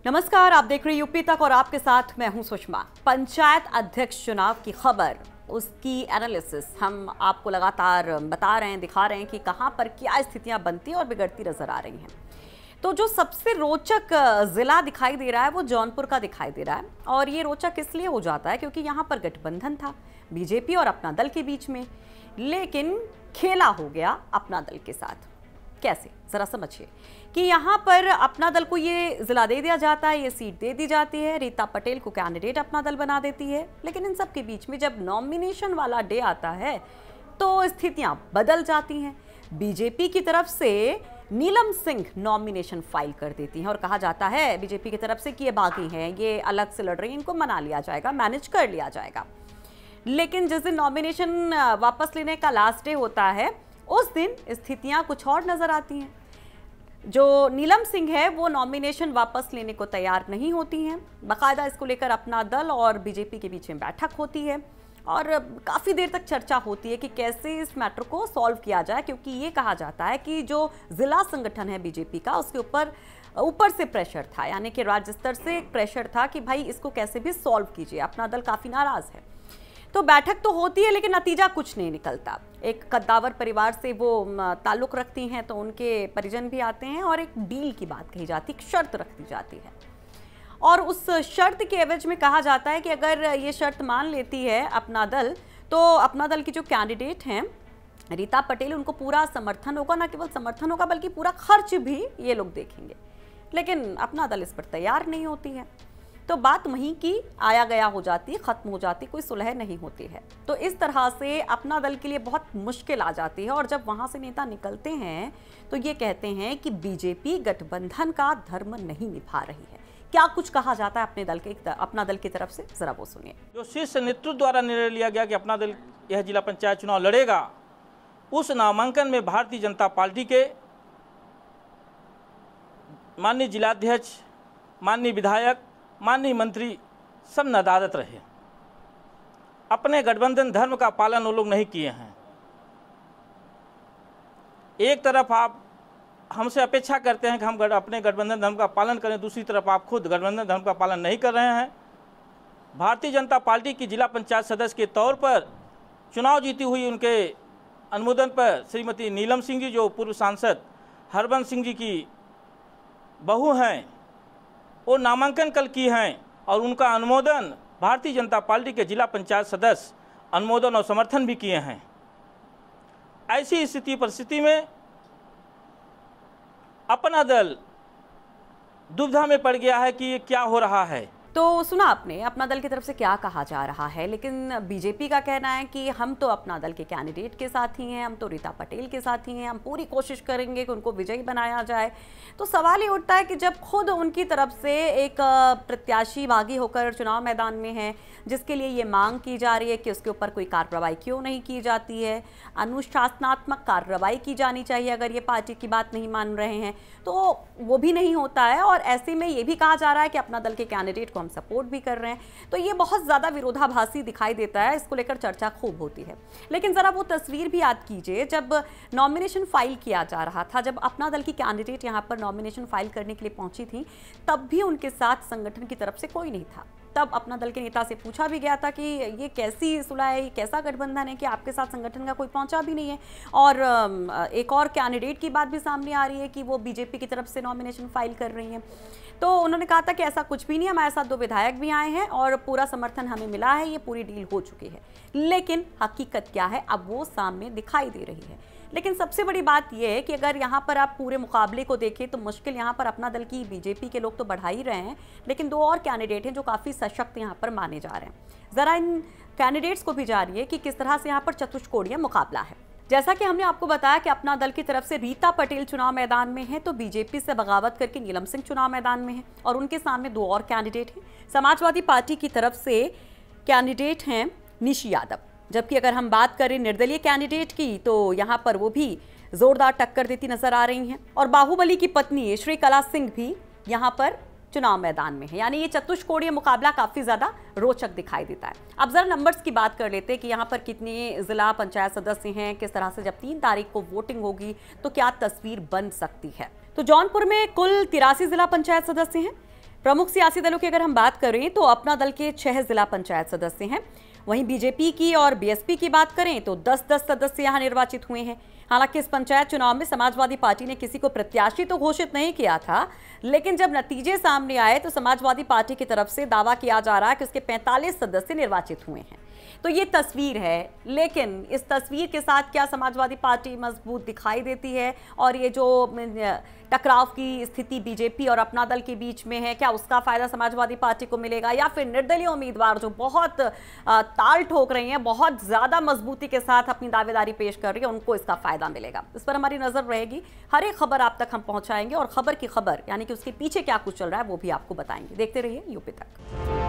नमस्कार, आप देख रहे हैं यूपी तक और आपके साथ मैं हूं सुषमा। पंचायत अध्यक्ष चुनाव की खबर, उसकी एनालिसिस हम आपको लगातार बता रहे हैं, दिखा रहे हैं कि कहां पर क्या स्थितियां बनती और बिगड़ती नजर आ रही हैं। तो जो सबसे रोचक जिला दिखाई दे रहा है वो जौनपुर का दिखाई दे रहा है, और ये रोचक इसलिए हो जाता है क्योंकि यहाँ पर गठबंधन था बीजेपी और अपना दल के बीच में, लेकिन खेला हो गया अपना दल के साथ। कैसे, जरा समझिए कि यहाँ पर अपना दल को ये जिला दे दिया जाता है, ये सीट दे दी जाती है, रीता पटेल को कैंडिडेट अपना दल बना देती है, लेकिन इन सब के बीच में जब नॉमिनेशन वाला डे आता है तो स्थितियां बदल जाती हैं। बीजेपी की तरफ से नीलम सिंह नॉमिनेशन फाइल कर देती हैं और कहा जाता है बीजेपी की तरफ से कि ये बागी हैं, ये अलग से लड़ रही हैं, इनको मना लिया जाएगा, मैनेज कर लिया जाएगा। लेकिन जिस दिन नॉमिनेशन वापस लेने का लास्ट डे होता है उस दिन स्थितियां कुछ और नजर आती हैं। जो नीलम सिंह है वो नॉमिनेशन वापस लेने को तैयार नहीं होती हैं। बाकायदा इसको लेकर अपना दल और बीजेपी के बीच में बैठक होती है और काफ़ी देर तक चर्चा होती है कि कैसे इस मैटर को सॉल्व किया जाए, क्योंकि ये कहा जाता है कि जो जिला संगठन है बीजेपी का उसके ऊपर से प्रेशर था, यानी कि राज्य स्तर से एक प्रेशर था कि भाई इसको कैसे भी सॉल्व कीजिए, अपना दल काफ़ी नाराज़ है। तो बैठक तो होती है लेकिन नतीजा कुछ नहीं निकलता। एक कद्दावर परिवार से वो ताल्लुक़ रखती हैं तो उनके परिजन भी आते हैं और एक डील की बात कही जाती, एक शर्त रख दी जाती है, और उस शर्त के एवज में कहा जाता है कि अगर ये शर्त मान लेती है अपना दल तो अपना दल की जो कैंडिडेट हैं रीता पटेल, उनको पूरा समर्थन होगा, न केवल समर्थन होगा बल्कि पूरा खर्च भी ये लोग देखेंगे। लेकिन अपना दल इस पर तैयार नहीं होती है, तो बात वहीं की आया गया हो जाती, खत्म हो जाती, कोई सुलह नहीं होती है। तो इस तरह से अपना दल के लिए बहुत मुश्किल आ जाती है, और जब वहां से नेता निकलते हैं तो ये कहते हैं कि बीजेपी गठबंधन का धर्म नहीं निभा रही है। क्या कुछ कहा जाता है अपना दल की तरफ से, जरा वो सुनिए। जो शीर्ष नेतृत्व द्वारा निर्णय लिया गया कि अपना दल यह जिला पंचायत चुनाव लड़ेगा, उस नामांकन में भारतीय जनता पार्टी के माननीय जिलाध्यक्ष, माननीय विधायक, माननीय मंत्री सब नदारत रहे। अपने गठबंधन धर्म का पालन वो लोग नहीं किए हैं। एक तरफ आप हमसे अपेक्षा करते हैं कि हम अपने गठबंधन धर्म का पालन करें, दूसरी तरफ आप खुद गठबंधन धर्म का पालन नहीं कर रहे हैं। भारतीय जनता पार्टी की जिला पंचायत सदस्य के तौर पर चुनाव जीती हुई उनके अनुमोदन पर श्रीमती नीलम सिंह जी, जो पूर्व सांसद हरबंस सिंह जी की बहू हैं, वो नामांकन कल की हैं और उनका अनुमोदन भारतीय जनता पार्टी के जिला पंचायत सदस्य अनुमोदन और समर्थन भी किए हैं। ऐसी परिस्थिति में अपना दल दुविधा में पड़ गया है कि ये क्या हो रहा है। तो सुना आपने अपना दल की तरफ से क्या कहा जा रहा है, लेकिन बीजेपी का कहना है कि हम तो अपना दल के कैंडिडेट के साथ ही हैं, हम तो रीता पटेल के साथ ही हैं, हम पूरी कोशिश करेंगे कि उनको विजयी बनाया जाए। तो सवाल ये उठता है कि जब खुद उनकी तरफ से एक प्रत्याशी बागी होकर चुनाव मैदान में है, जिसके लिए ये मांग की जा रही है कि उसके ऊपर कोई कार्रवाई क्यों नहीं की जाती है, अनुशासनात्मक कार्रवाई की जानी चाहिए अगर ये पार्टी की बात नहीं मान रहे हैं, तो वो भी नहीं होता है। और ऐसे में ये भी कहा जा रहा है कि अपना दल के कैंडिडेट को हम सपोर्ट भी कर रहे हैं। तो ये बहुत ज़्यादा विरोधाभासी दिखाई देता है, इसको लेकर चर्चा खूब होती है। लेकिन ज़रा वो तस्वीर भी याद कीजिए जब नॉमिनेशन फाइल किया जा रहा था, जब अपना दल की कैंडिडेट यहाँ पर नॉमिनेशन फाइल करने के लिए पहुंची थी, तब भी उनके साथ संगठन की तरफ से कोई नहीं था। तब अपना दल के नेता से पूछा भी गया था कि ये कैसी सुलह है, ये कैसा गठबंधन है कि आपके साथ संगठन का कोई पहुंचा भी नहीं है। और एक और कैंडिडेट की बात भी सामने आ रही है कि वो बीजेपी की तरफ से नॉमिनेशन फाइल कर रही हैं। तो उन्होंने कहा था कि ऐसा कुछ भी नहीं, हमारे साथ 2 विधायक भी आए हैं और पूरा समर्थन हमें मिला है, ये पूरी डील हो चुकी है। लेकिन हकीकत क्या है अब वो सामने दिखाई दे रही है। लेकिन सबसे बड़ी बात यह है कि अगर यहाँ पर आप पूरे मुकाबले को देखें तो मुश्किल यहाँ पर अपना दल की बीजेपी के लोग तो बढ़ा ही रहे हैं, लेकिन 2 और कैंडिडेट हैं जो काफ़ी सशक्त यहाँ पर माने जा रहे हैं। ज़रा इन कैंडिडेट्स को भी जानिए कि किस तरह से यहाँ पर चतुष्कोणीय मुकाबला है। जैसा कि हमने आपको बताया कि अपना दल की तरफ से रीता पटेल चुनाव मैदान में है, तो बीजेपी से बगावत करके नीलम सिंह चुनाव मैदान में है और उनके सामने 2 और कैंडिडेट हैं। समाजवादी पार्टी की तरफ से कैंडिडेट हैं निशी यादव, जबकि अगर हम बात करें निर्दलीय कैंडिडेट की तो यहाँ पर वो भी जोरदार टक्कर देती नजर आ रही हैं। और बाहुबली की पत्नी श्री कला सिंह भी यहाँ पर चुनाव मैदान में है, यानी ये चतुष्कोणीय मुकाबला काफी ज्यादा रोचक दिखाई देता है। अब जरा नंबर्स की बात कर लेते हैं कि यहाँ पर कितने जिला पंचायत सदस्य हैं, किस तरह से जब 3 तारीख को वोटिंग होगी तो क्या तस्वीर बन सकती है। तो जौनपुर में कुल 83 जिला पंचायत सदस्य हैं, प्रमुख सियासी दलों की अगर हम बात करें तो अपना दल के 6 जिला पंचायत सदस्य हैं। वहीं बीजेपी की और बीएसपी की बात करें तो 10-10 सदस्य यहां निर्वाचित हुए हैं। हालांकि इस पंचायत चुनाव में समाजवादी पार्टी ने किसी को प्रत्याशी तो घोषित नहीं किया था, लेकिन जब नतीजे सामने आए तो समाजवादी पार्टी की तरफ से दावा किया जा रहा है कि उसके 45 सदस्य निर्वाचित हुए हैं। तो ये तस्वीर है, लेकिन इस तस्वीर के साथ क्या समाजवादी पार्टी मजबूत दिखाई देती है और ये जो टकराव की स्थिति बीजेपी और अपना दल के बीच में है, क्या उसका फायदा समाजवादी पार्टी को मिलेगा या फिर निर्दलीय उम्मीदवार जो बहुत ताल ठोक रही हैं, बहुत ज्यादा मजबूती के साथ अपनी दावेदारी पेश कर रही है, उनको इसका फायदा मिलेगा? इस पर हमारी नजर रहेगी। हर एक खबर आप तक हम पहुंचाएंगे और खबर की खबर यानी कि उसके पीछे क्या कुछ चल रहा है वो भी आपको बताएंगे। देखते रहिए यूपी तक।